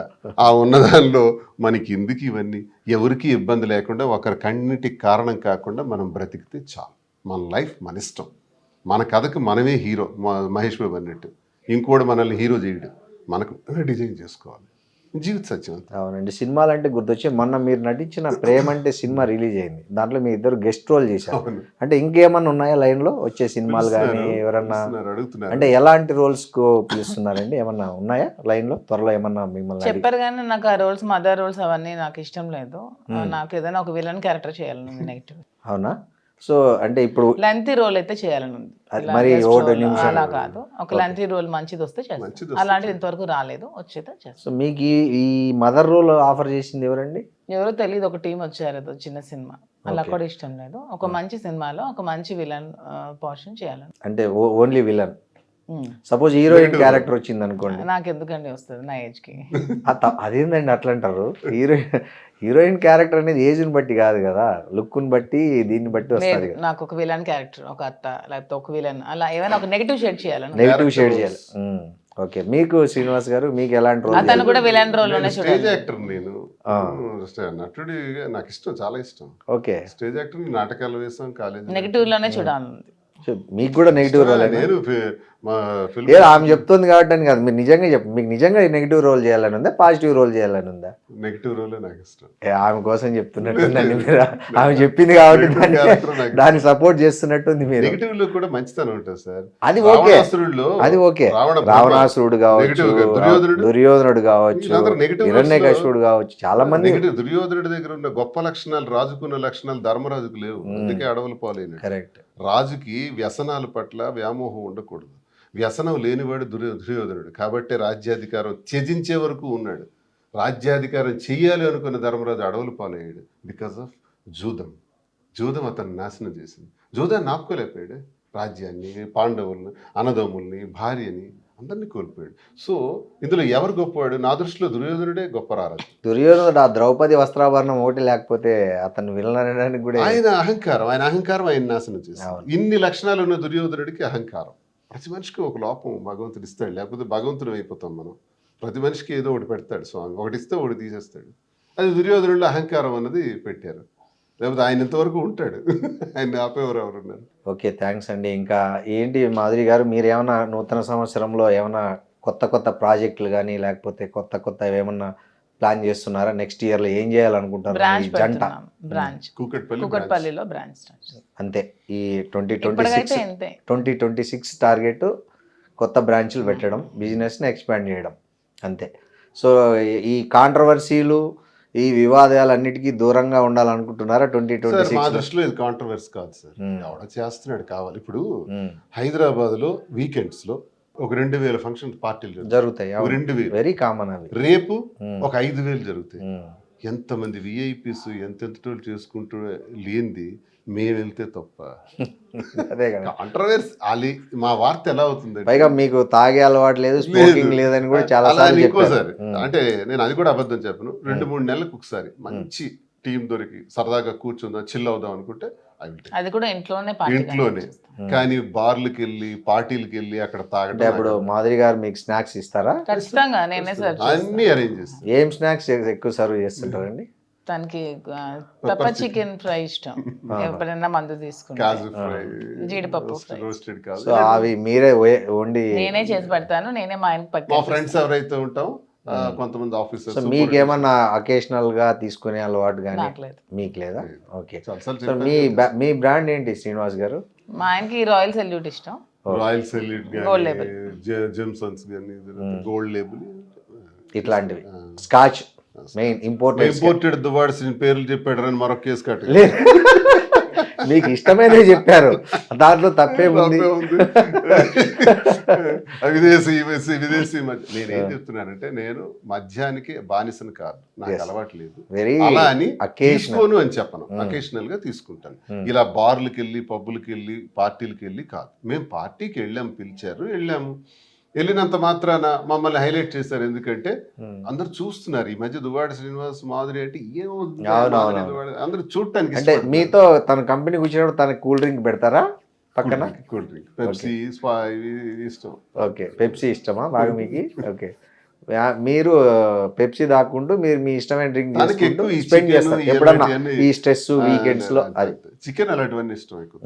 ఆ ఉన్నదానిలో మనకి ఎందుకు ఇవన్నీ? ఎవరికి ఇబ్బంది లేకుండా, ఒకరి కన్నిటికి కారణం కాకుండా మనం బ్రతికితే చాలు. మన లైఫ్ మన ఇష్టం, మన కథకు మనమే హీరో. మహేష్ బాబు అన్నట్టు ఇంకోటి మనల్ని హీరో చేయడు, మనకు డిజైన్ చేసుకోవాలి. జీవిత సత్యం. అవునండి. సినిమాలు అంటే గుర్తొచ్చి మొన్న మీరు నటించిన ప్రేమ అంటే సినిమా రిలీజ్ అయింది. దాంట్లో మీ ఇద్దరు గెస్ట్ రోల్ చేశారు. అంటే ఇంకేమన్నా ఉన్నాయా లైన్ లో వచ్చే సినిమాలు కానీ ఎవరన్నా? అంటే ఎలాంటి రోల్స్ కు పిలుస్తున్నారండి? ఏమన్నా ఉన్నాయా లైన్ లో? త్వరలో ఏమన్నా మిమ్మల్ని చెప్పారు కానీ నాకు ఆ రోల్స్, మదర్ రోల్స్ అవన్నీ నాకు ఇష్టం లేదు. నాకు ఏదైనా ఒక విలన్ క్యారెక్టర్ చేయాలని నెగిటివ్. అవునా? సో అంటే ఇప్పుడు లెంతీ రోల్ అయితే చేయాలని ఉంది. మరి అలా కాదు, ఒక లెంతీ రోల్ మంచిది వస్తే చేస్తాం. అలాంటిది ఇంతవరకు రాలేదు, వచ్చేదే చేస్తాం. సో మీకు ఈ మదర్ రోల్ ఆఫర్ చేసింది ఎవరండి? ఎవరో తెలియదు, ఒక టీం వచ్చారు. ఏదో చిన్న సినిమా, అలా కూడా ఇష్టం లేదు. ఒక మంచి సినిమాలో ఒక మంచి విలన్ పోర్షన్ చేయాలని. అంటే only villain. Suppose heroine character వచ్చింది అనుకోండి, నాకు ఎందుకండి వస్తుంది నా ఏజ్ కి? అదేందండి అట్లా అంటారు? హీరోయిన్ క్యారెక్టర్ అనేది ఏజ్ ని బట్టి కాదు కదా, లుక్ ని బట్టి, దీన్ని బట్టి వస్తుంది. నాకు ఒక విలన్ క్యారెక్టర్, ఒక అత్త లేకపోతే ఒక విలన్, అలా ఏమైనా ఒక నెగిటివ్ షేడ్ చేయాలి. నెగిటివ్ షేడ్ చేయాలి. ఓకే. మీకు శ్రీనివాస్ గారు, మీకు ఎలాంటి రోల్? అతను కూడా విలన్ రోల్ లోనే చూడాలి. స్టేజ్ యాక్టర్ నేను, నటుడి నాకు ఇష్టం, చాలా ఇష్టం. ఓకే. స్టేజ్ యాక్టర్ నాటకాలు వేసాం, కాలేజ్ నెగిటివ్ లోనే చూడాలి. మీకు కూడా నెగిటివ్ రోల్? నేను మా ఫిల్మ్ లేదు ఆమె చెప్తుంది కాబట్టి అని కాదు, మీరు నిజంగా చెప్పు, మీకు నిజంగా నెగిటివ్ రోల్ చేయాలని ఉందా, పాజిటివ్ రోల్ చేయాలని ఉందా? నెగిటివ్ రోలే నాకు ఇష్టం. ఆమె కోసం చెప్తున్నట్టుందండి మీరు, ఆమె చెప్పింది కాబట్టి దాన్ని character నాకు దాన్ని సపోర్ట్ చేస్తున్నట్టుంది మీరు. నెగిటివ్ లో కూడా మంచితనం ఉంటుంది సార్. అది ఓకే, రావణాసురుడిలో అది ఓకే, రావణ రావణాసురుడు కావచ్చు, నెగిటివ్ గా దుర్యోధనుడు కావచ్చు, వీళ్ళందరూ negative హిరణ్యకశిపుడు కావచ్చు, చాలా మంది. నెగిటివ్. దుర్యోధనుడి దగ్గర ఉన్న గొప్ప లక్షణాలు రాజుకున్న లక్షణాలు ధర్మరాజుకు లేవు, అందుకే అడవులు పాలైన. కరెక్ట్. రాజుకి వ్యసనాల పట్ల వ్యామోహం ఉండకూడదు. వ్యసనం లేనివాడు దుర్యోధనుడు, కాబట్టి రాజ్యాధికారం త్యజించే వరకు ఉన్నాడు. రాజ్యాధికారం చెయ్యాలి అనుకున్న ధర్మరాజు అడవులు పాలయ్యాడు బికాస్ ఆఫ్ జూదం. జూదం అతన్ని నాశనం చేసింది. జూదాన్ని ఆపుకోలేకపోయాడు. రాజ్యాన్ని, పాండవుల్ని, అన్నదమ్ముల్ని, భార్యని అందరినీ కోల్పోయాడు. సో ఇందులో ఎవరు గొప్పవాడు? నా దృష్టిలో దుర్యోధనుడే గొప్ప రారాజు. దుర్యోధనుడు ఆ ద్రౌపది వస్త్రాభరణం ఒకటి లేకపోతే అతను వినడానికి కూడా ఆయన అహంకారం ఆయన నాశనం చేశాడు. ఇన్ని లక్షణాలు ఉన్న దుర్యోధనుడికి అహంకారం. ప్రతి మనిషికి ఒక లోపం భగవంతుడు ఇస్తాడు, లేకపోతే భగవంతుడు అయిపోతాం మనం. ప్రతి మనిషికి ఏదో ఒకటి పెడతాడు స్వామి, ఒకటి ఇస్తే ఒకటి తీసేస్తాడు. అది దుర్యోధనుడిలో అహంకారం అన్నది పెట్టారు, లేకపోతే ఆయన ఇంతవరకు ఉంటాడు. ఆయన ఆపేవారు ఎవరున్నారు? ఓకే, థ్యాంక్స్ అండి. ఇంకా ఏంటి మాధురి గారు, మీరు ఏమైనా నూతన సంవత్సరంలో ఏమైనా కొత్త ప్రాజెక్టులు కానీ లేకపోతే కొత్త ఏమన్నా ప్లాన్ చేస్తున్నారా? నెక్స్ట్ ఇయర్లో ఏం చేయాలనుకుంటారు? బ్రాంచ్ ఈ జంట బ్రాంచ్ కూకట్పల్లి కుకట్పల్లిలో బ్రాంచ్ స్టార్ట్. అంతే. ఈ ఇప్పటికైతే అంతే. 2026 టార్గెట్ కొత్త బ్రాంచ్లు పెట్టడం, బిజినెస్ని ఎక్స్పాండ్ చేయడం, అంతే. సో ఈ కాంట్రవర్సీలు, ఈ వివాదాలన్నిటికీ దూరంగా ఉండాలనుకుంటున్నారా 2026? మా దృష్టిలో ఇది కాంట్రవర్సీ కాదు సార్, ఎవడ చేస్తున్నాడు కావాలి. ఇప్పుడు హైదరాబాద్ లో వీకెండ్స్ లో ఒక 2000 ఫంక్షన్ పార్టీలు జరుగుతాయి, 2000 వెరీ కామన్ అవి. రేపు ఒక 5000 జరుగుతాయి. ఎంతమంది విఐపీస్ ఎంతెంతటోళ్ళు చేసుకుంటూ లేనిది మేము వెళ్తే తప్ప. అదే కదా కాంట్రవర్సీ. మా వార్త ఎలా అవుతుంది? పైగా మీకు తాగే అలవాటు లేదు, స్మోకింగ్ లేదని కూడా చాలా సార్లు ఇంకోసారి అంటే నేను అది కూడా అబద్ధం చెప్పను. 2-3 నెలలకు ఒకసారి మంచి టీం దొరికి సరదాగా కూర్చుందాం, చిల్ అవుదాం అనుకుంటే అది కూడా ఇంట్లోనే. కానీ బార్లకి వెళ్ళి పార్టీలకి వెళ్ళి అక్కడ తాగడం. ఇప్పుడు మాధురి గారు మీకు స్నాక్స్ ఇస్తారా? ఖచ్చితంగా నేనే సర్వ్ అన్ని అరేంజ్ చేస్తాను. ఏం స్నాక్స్ ఎక్కువ సర్వ్ చేస్తుంటారండి? తనకి పెప్పర్ చికెన్ ఫ్రై ఇష్టం, ఎప్పుడైనా మందు తీసుకుంటా. కాజు ఫ్రై, జీడిపప్పు ఫ్రై, రోస్టెడ్ కాజు. సో అవి మీరే వండి నేనే చేసి పెడతాను, నేనే మా ఆయనకి మా ఫ్రెండ్స్ ఎవరైతే ఉంటాం, కొంతమంది ఆఫీసర్స్. మీకేమన్నా అకేషనల్ గా తీసుకునే అలవాటు కానీ మీకు లేదా? ఓకే. సో మీ బ్రాండ్ ఏంటి శ్రీనివాస్ గారు? మా ఆయనకి రాయల్ సెల్యూట్ ఇష్టం. రాయల్ సెల్యూట్ కానీ, జెమ్సన్స్ కానీ, గోల్డ్ లేబుల్ ఇట్లాంటివి. స్కాచ్ మెయిన్ ఇంపోర్టెడ్ దువాడ్స్ పేర్లు చెప్పాడు అని మరొక కేసు కట్ట. మీకు ఇష్టమైనవి చెప్పారు, దాంట్లో తప్పే ఉంది. విదేశీ నేనేం చెప్తున్నానంటే, నేను మద్యానికి బానిసను కాదు, నాకు అలవాటు లేదు. అలా అని తీసుకోను అని చెప్పను, అకేషనల్ గా తీసుకుంటాను. ఇలా బార్లకి వెళ్ళి, పబ్బులకి వెళ్ళి, పార్టీలకి వెళ్ళి కాదు. మేము పార్టీకి వెళ్ళాము, పిలిచారు, వెళ్ళాము. వెళ్ళినంత మాత్రాన మమ్మల్ని హైలైట్ చేశారు. ఎందుకంటే అందరు చూస్తున్నారు. ఈ మధ్య దువ్వాడ శ్రీనివాస్, మాధురి అంటే ఏమవుతుంది, అందరు చూడటానికి. అంటే మీతో తన కంపెనీ కూర్చున్నప్పుడు తన కూల్ డ్రింక్ పెడతారా పక్కన? కూల్ డ్రింక్, పెప్సీ ఇష్టం. ఓకే, పెప్సీ ఇష్టమా బాగా మీకు? ఓకే. మీరు పెప్సీ దాక్కుంటూ మీరు మీ ఇష్టమైన డ్రింక్ స్పెండ్ చేస్తారు ఎప్పుడన్నా ఈ స్ట్రెస్ వీకెండ్స్ లో? అది చికెన్ అలాంటివన్నీ ఇష్టం ఎక్కువ.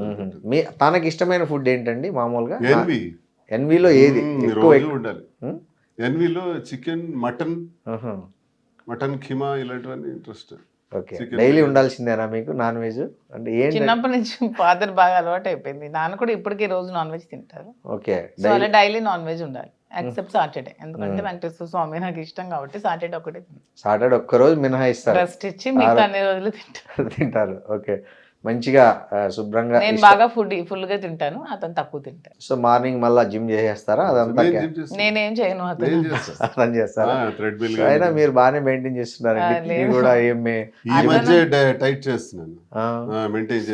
తనకి ఇష్టమైన ఫుడ్ ఏంటండి మామూలుగా? ఎన్వీలో ఏది ఎక్కువ ఉండాలి? ఎన్వీలో చికెన్, మటన్ ఖీమా ఇలాంటివన్నీ ఇంట్రెస్ట్. ఓకే, డైలీ ఉండాల్సిందేనా మీకు నాన్ వెజ్? అంటే ఏంటి? చిన్నప్పటి నుంచి ఫాదర్ బాగా అలవాటు అయిపోయింది, నాన్న కూడా ఇప్పటికీ రోజు నాన్ వెజ్ తింటారు. ఓకే, డైలీ నాన్ వెజ్ ఉండాలి ఎక్సెప్ట్ సాటర్డే, ఎందుకంటే వెంకటేశ్వర స్వామి నాకు ఇష్టం కాబట్టి సాటర్డే ఒకటే. సాటర్డే ఒక్కరోజు మినహాయిస్తారు, రెస్ట్ ఇచ్చి మిగతా అన్ని రోజులు తింటారు. ఓకే, మంచిగా శుభ్రంగా. నేను బాగా ఫుల్ గా తింటాను, అతను తక్కువ తింటాను. సో మార్నింగ్ మళ్ళీ జిమ్ చేసేస్తారా? అదంతా నేనేం చేయను, అతను చేస్తారా? అయినా మీరు బాగానే మెయింటైన్ చేస్తున్నారండి కూడా. ఏమి ఈ మధ్య టైట్ చేస్తున్నాను,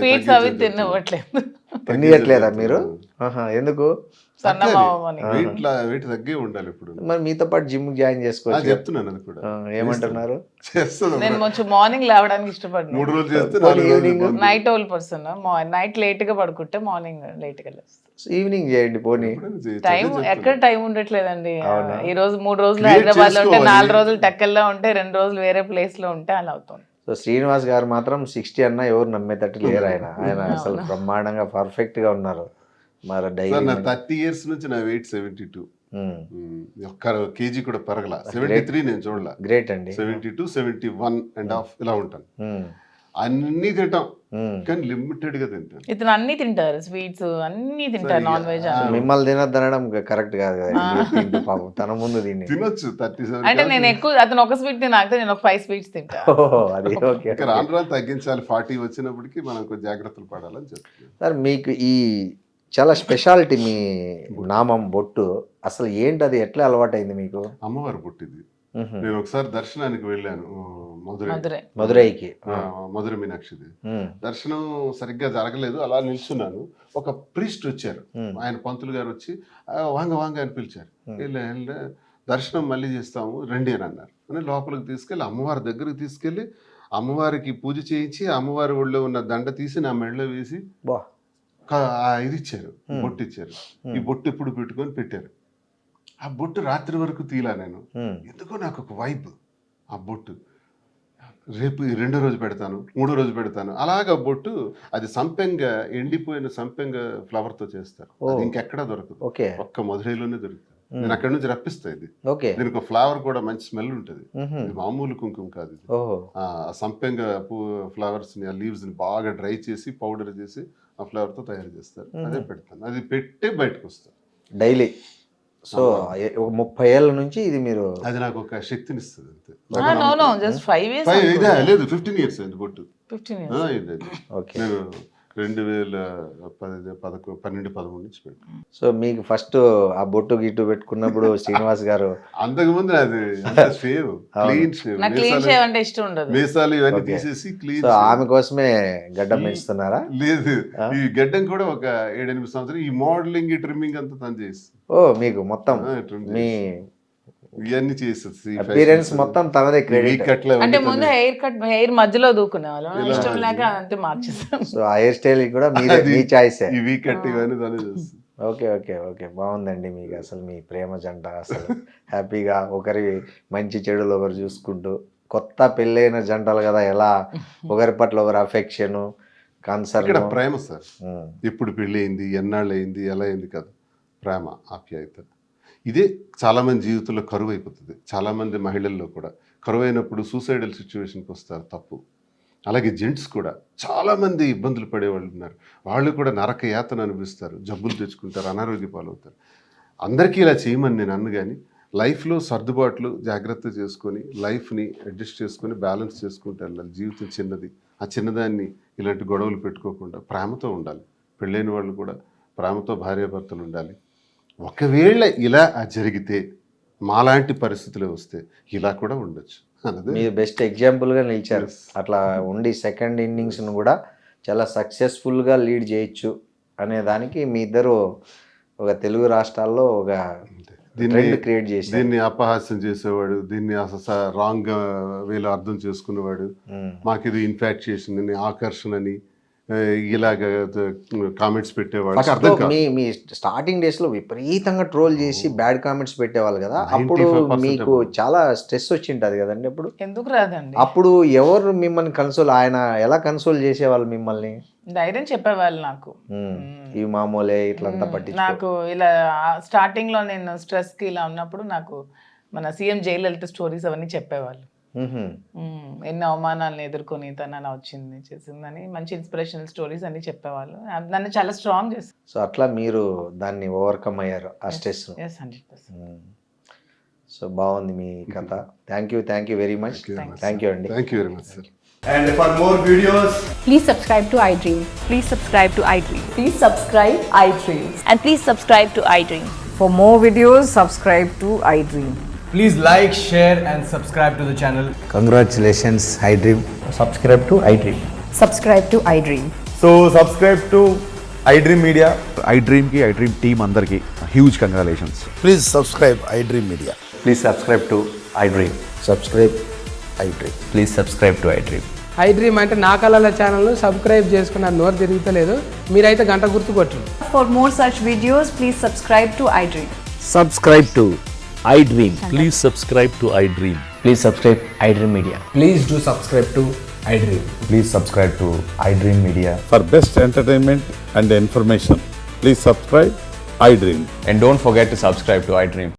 స్వీట్స్ అవి తినవట్లేదు. తినట్లేదా మీరు? ఎందుకు? వెయిట్ తగ్గే ఉండాలి ఇప్పుడు. మరి మీతో పాటు జిమ్ జాయిన్ చేసుకోవచ్చు చెప్తున్నాను. అది కూడా ఏమంటున్నారు? నేను కొంచెం మార్నింగ్ లేవడానికి ఇష్టపడను. 3 రోజులు చేస్తే night owl person, night late గా పడుకుంటే మార్నింగ్ లేట్ గా లేస్తాను. ఈవినింగ్ చేయండి పోనీ. టైం ఎక్కడ టైం ఉండట్లేదండి. ఈ రోజు 3 రోజులు హైదరాబాద్ లో ఉంటే, 4 రోజులు టెక్కల్లో ఉంటే, 2 రోజులు వేరే ప్లేస్ లో ఉంటే అలా అవుతుంది. సో శ్రీనివాస్ గారు మాత్రం 60 అన్నా ఎవరు నమ్మేటట్టు లేరు. ఆయన అసలు బ్రహ్మాండంగా పర్ఫెక్ట్ గా ఉన్నారు. మరి సార్ డైలీ నా 30 years నుంచి నా వెయిట్ 72. ఒక్క కేజీ కూడా పెరగల. 73 నేను చూడలా. గ్రేట్ అండి. 72, 71.5 ఇలా ఉంటాను. మ్మ్. అన్ని తింటాం కానీ లిమిటెడ్ గా తింటాను. ఇతను అన్ని తింటారు, స్వీట్స్ అన్ని తింటారు, నాన్ వెజ్. మిమ్మల్ని తినొద్దనడం కరెక్ట్ కాదు కదా. మీరు తింటూ పాపం తన ముందు తిని తినొచ్చు 37. అంటే నేను ఎక్కువ, అతను ఒక స్వీట్ తినాక నేను ఒక 5 స్వీట్స్ తింటా. అది ఓకే. ఇంకా రాను రాను తగ్గించాలి. 40 వచ్చినప్పటికీ మనం కొంచెం జాగ్రత్తలు పడాలని చెప్తున్నాను. సార్ మీకు ఈ చాలా స్పెషాలిటీ మీ నామం బొట్టు అసలు ఏంటి, అది ఎట్లా అలవాటైంది మీకు? అమ్మవారు పుట్టింది. నేను ఒకసారి దర్శనానికి వెళ్ళాను మదురైకి. మధుర మీనాక్షిది దర్శనం సరిగ్గా జరగలేదు. అలా నిల్చున్నాను. ఒక ప్రీస్ట్ వచ్చారు, ఆయన పంతులు గారు వచ్చి వాంగ వాంగ అని పిలిచారు. వెళ్ళా దర్శనం మళ్ళీ చేస్తాము రండి అని అన్నారు. అని లోపలికి తీసుకెళ్ళి అమ్మవారి దగ్గరికి తీసుకెళ్ళి అమ్మవారికి పూజ చేయించి అమ్మవారి ఒళ్ళో ఉన్న దండ తీసి నా మెడలో వేసి ఇది ఇచ్చారు, బొట్టు ఇచ్చారు. ఈ బొట్టు ఎప్పుడు పెట్టుకొని పెట్టారు. ఆ బొట్టు రాత్రి వరకు తీలా నేను. ఎందుకో నాకు ఒక వైబ్. ఆ బొట్టు రేపు 2వ రోజు పెడతాను, 3వ రోజు పెడతాను. అలాగా బొట్టు అది సంపెంగ, ఎండిపోయిన సంపెంగ ఫ్లవర్ తో చేస్తారు. అది ఇంకెక్కడా దొరకదు, ఒక్క మధురైలోనే దొరుకుతుంది. నేను అక్కడి నుంచి రప్పిస్తా. ఇది దీనికి ఫ్లవర్ కూడా మంచి స్మెల్ ఉంటుంది. ఇది మామూలు కుంకుమ కాదు. ఇది ఆ సంపెంగ ఫ్లవర్స్ ని, ఆ లీవ్స్ ని బాగా డ్రై చేసి పౌడర్ చేసి ఆ ఫ్లవర్ తో తయారు చేస్తారు. అదే పెడతాను. అది పెట్టి బయటకు వస్తాను డైలీ. సో 30 ఏళ్ళ నుంచి ఇది మీరు. అది నాకు ఒక శక్తిని ఇస్తుంది అంతే. జస్ట్ 5 years లేదు 15 years అయింది బొట్టు. 15 years. నేను 2012-13 నుంచి పెట్టాను. సో మీకు ఫస్ట్ ఆ బొట్టు గిట్టు పెట్టుకున్నప్పుడు శ్రీనివాస్ గారు అంతకుముందు అది షేవ్, క్లీన్ షేవ్, నాకు క్లీన్ షేవ్ అంటే ఇష్టం ఉండదు. మీసాలు ఇవన్నీ తీసేసి క్లీన్. సో ఆమె కోసమే గడ్డం పెంచుతున్నారా? లేదు, ఈ గడ్డం కూడా ఒక 7-8 సంవత్సరాలు ఈ మోడలింగ్ ట్రిమ్మింగ్ అంతా తను చేసి. ఓ మీకు మొత్తం మీ ఇవన్నీ చేసేసి అపియరెన్స్ మొత్తం తనదే క్రెడిట్. అంటే ముందు హెయిర్ మధ్యలో దూకునే వాళ్ళం, ఇష్టం లేక అంతే మార్చేస్తాం. సో ఆ హెయిర్ స్టైల్ కూడా మీ చాయిస్. ఈ వీ కట్ ఇవన్నీ తనే చేస్తుంది. ఓకే ఓకే ఓకే బాగుందండి. మీకు అసలు మీ ప్రేమ జంట అసలు హ్యాపీగా ఒకరి మంచి చెడులు ఒకరు చూసుకుంటూ, కొత్త పెళ్ళైన జంటలు కదా, ఎలా ఒకరి పట్ల ఒకరు అఫెక్షన్, కన్సర్న్. ప్రేమ సార్. ఎప్పుడు పెళ్ళి అయింది, ఎన్నాళ్ళు అయింది, ఎలా అయింది కదా, ప్రేమ ఆప్యాయత. ఇదే చాలామంది జీవితంలో కరువు అయిపోతుంది. చాలామంది మహిళల్లో కూడా కరువు అయినప్పుడు సూసైడల్ సిచ్యువేషన్కి వస్తారు, తప్పు. అలాగే జెంట్స్ కూడా చాలామంది ఇబ్బందులు పడేవాళ్ళు ఉన్నారు. వాళ్ళు కూడా నరక యాతన అనుభవిస్తారు, జబ్బులు తెచ్చుకుంటారు, అనారోగ్య పాలవుతారు. అందరికీ ఇలా చేయమని నేను అన్ను, కానీ లైఫ్లో సర్దుబాట్లు జాగ్రత్త చేసుకొని లైఫ్ని అడ్జస్ట్ చేసుకొని బ్యాలెన్స్ చేసుకుంటూ వెళ్ళాలి. జీవితం చిన్నది, ఆ చిన్నదాన్ని ఇలాంటి గొడవలు పెట్టుకోకుండా ప్రేమతో ఉండాలి. పెళ్ళైన వాళ్ళు కూడా ప్రేమతో భార్యాభర్తలు ఉండాలి. ఒకవేళ ఇలా జరిగితే, మాలాంటి పరిస్థితులు వస్తే ఇలా కూడా ఉండొచ్చు అన్నది మీరు బెస్ట్ ఎగ్జాంపుల్గా నిలిచారు. అట్లా ఉండి సెకండ్ ఇన్నింగ్స్ను కూడా చాలా సక్సెస్ఫుల్గా లీడ్ చేయొచ్చు అనే దానికి మీ ఇద్దరు ఒక తెలుగు రాష్ట్రాల్లో ఒక ట్రెండ్ క్రియేట్ చేసి, దీన్ని అపహాస్యం చేసేవాడు, దీన్ని అసలు రాంగ్ వేలో అర్థం చేసుకునేవాడు, మాకు ఇది ఇన్ఫాక్చుయేషన్ అని, ఆకర్షణ అని ఇలాగ కామెంట్స్ పెట్టేవాళ్ళు. మీ స్టార్టింగ్ డేస్ లో విపరీతంగా ట్రోల్ చేసి బ్యాడ్ కామెంట్స్ పెట్టేవాళ్ళు కదా, అప్పుడు మీకు చాలా స్ట్రెస్ వచ్చింటది కదండి. అప్పుడు ఎందుకు రాదండి? అప్పుడు ఎవరు మిమ్మల్ని కన్సోల్, ఆయన ఎలా కన్సోల్ చేసేవాళ్ళు మిమ్మల్ని? ధైర్యం చెప్పేవాళ్ళు నాకు, ఇవి మామూలే ఇట్లంతా పట్టి. నాకు ఇలా స్టార్టింగ్ లో నేను స్ట్రెస్ కి ఇలా ఉన్నప్పుడు నాకు మన సీఎం జయలలిత స్టోరీస్ అవన్నీ చెప్పేవాళ్ళు. ఎన్ని అవమానాలను ఎదుర్కొని తను అలా వచ్చింది చేసిందని మంచి ఇన్స్పిరేషనల్ స్టోరీస్ అన్ని చెప్పేవాళ్ళు. నన్ను చాలా స్ట్రాంగ్ చేస్తారు. సో అట్లా మీరు దాన్ని ఓవర్కమ్ అయ్యారు ఆ స్ట్రెస్. 100%. సో బాగుంది మీ కథ. Thank you very much. Thank you అండి. Thank you very much sir. And for more videos, please subscribe to iDream. Please subscribe to iDream. Please subscribe iDream. And please subscribe to iDream. For more videos, subscribe to iDream. please like, share and subscribe to the channel. Congratulations iDream. Subscribe to iDream. Subscribe to iDream. So subscribe to iDream Media. iDream ki iDream team andarki huge congratulations. Please subscribe iDream Media. Please subscribe to iDream. Subscribe iDream. Please subscribe to iDream. iDream అంటే నా కళల ఛానల్ను subscribe చేసుకున్న నోరు తిరుగుతలేదు, మీరైతే గంట గుర్తు కొట్టండి. For more such videos, please subscribe to iDream. Subscribe to iDream. Please subscribe to iDream. Please subscribe iDream Media. Please do subscribe to iDream. Please subscribe to iDream Media. For best entertainment and information, please subscribe iDream. And don't forget to subscribe to iDream.